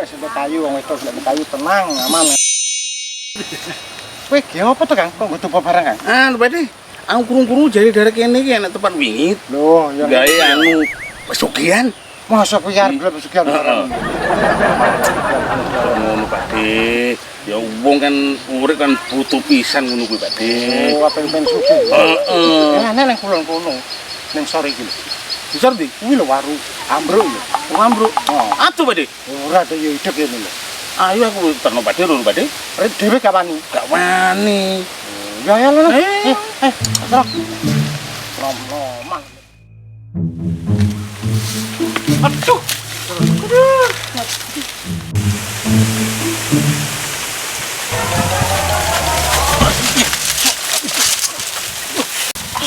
Sudah kayu, wong itu sudah kayu tenang, aman. Wih, apa tuh Kang? Kok butuh barang Kang? Berarti aku kurung-kurung jadi dari kene iki enak tempat wingit. Loh, ya gawe anu pesugihan. Masa piar gelem pesugihan. Ngono Pakde. Ya wong kan urip kan butuh pisan ngono kuwi Pakde. Oh, apa yang pengen sugih? Heeh. Nah, nang kulon kono. Ning sore iki lho. Besar di? Kuwi lho waru ambruk lho. Ambruk. Atuh Pakde. Ora ada ya hidup ngene lho. Ayo aku terno Pakde lho Pakde. Rek dhewe gak wani. Gak wani. Ya ya lho. Terus. Lom-loman. Aduh.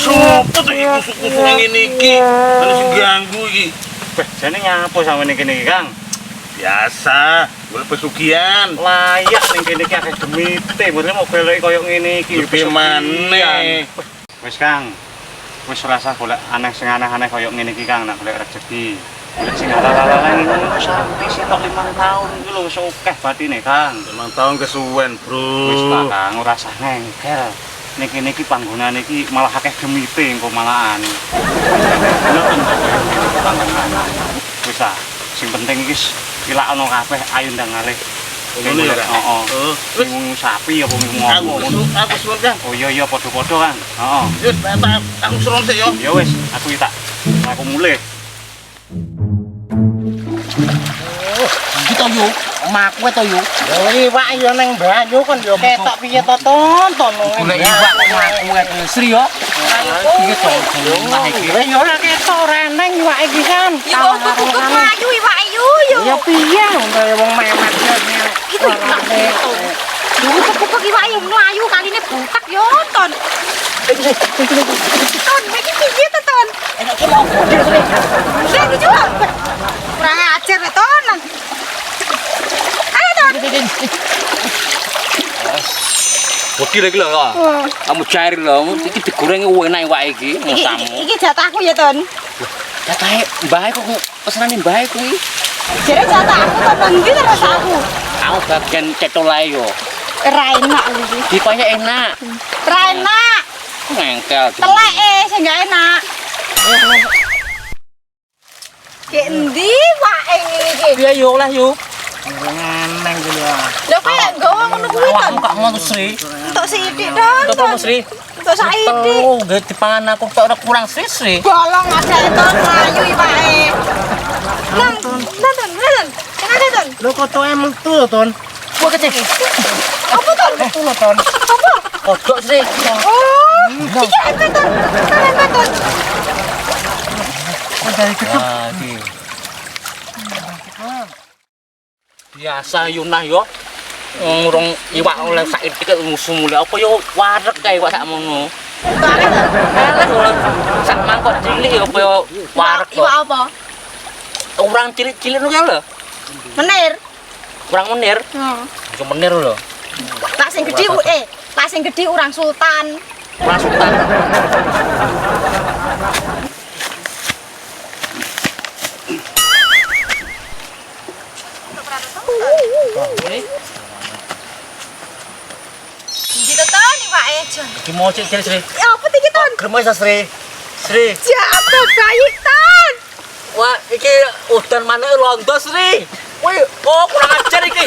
Sopo tuh iki kusuk-kusuk ngene iki? Ana sing ganggu iki. Jane nyapa sampeyan kene iki, Kang? Biasa, golek pesugihan. Layak ning kene iki akeh demite, mrene mau golek koyo ngene iki. Piye maneh? Wis, Kang. Wis rasa golek aneh sing aneh-aneh koyo ngene iki, Kang, nek golek rezeki. Golek sing halal-halal ngono sampe sitok 5 tahun iki lho wis akeh batine, Kang. 5 tahun kesuwen, Bro. Wis ta, Kang, ora usah nengkel. Nek kene iki panggonane iki malah akeh gemite engko malahan. Wis ah, sing penting iki ilakno kabeh ayo ndang ngalih. Ngono ya, Kang? Heeh. Wis sapi apa ngomong. Aku suwun, Kang. Oh iya padha-padha, Kang. Heeh. Wis, aku suwun sik yo. Ya wis, aku tak aku mulih. Iki to yo, omahku to yo. Ya iwak ya ning banyu kon yo ketok piye to tonton. Golek iwak omahku ngene Sri yo. Iki to omah iki. Ya ora ketok reneng iwak iki kan. Iku kuku mlayu iwak ayu yo. Ya piye kaya wong memet ngene. Itu kuku iwak ayu mlayu kaline butak yo ton. Ton, iki piye to ton? Enak ki mau bodil sini. Sing coba. Kurang ajar ya ton. Ayo ton. Bodil iki lho. Kamu cair lho, iki digoreng enak iwak iki, ngosamu. Iki jatahku ya ton. Jatahe mbae kok pesenane mbae kuwi. Jare jatahku ton ndi terus aku. Aku bagian cetolae yo. Ora enak iki. Dipanya enak. Ora enak. Ngengkel. Telek sing gak enak. Ki endi wae iki? Piye yo lah yo. Ngeneng iki lho. Lho kaya nggawa ngono kuwi ton. Kok mau Sri? Entuk sithik ton. Entuk apa Sri? Entuk saiki. Oh, nggih dipangan aku tok ora kurang Sri. Bolong aja ton mlayu iwake. Nang, ton. Kenapa ton? Lho kotoke metu lho, Ton. Wah kecil. Apa ton? Metu lho, Ton. Apa? Kodok Sri. Oh, iki apa ton? Apa ton? Dari gedung. Biasa Yunah yo. Ngurung iwak oleh saiki kek musuh mulih apa yo wareg kae iwak sak mono. Banget to. Alah sak mangkok cilik yo apa wareg kok. Iwak apa? Urang cilik-cilik ngono lho. Menir. Urang menir. Heeh. Iso menir lho. Lah sing gedhi lah sing gedhi urang sultan. Urang sultan. Iki to ton iwake jon. Iki mau cek Sri. Ya apa iki ton? Kremes Sri. Sri. Jatuh bayi ton. Wah, iki udan manuk londo Sri. Wih, oh kurang ajar iki.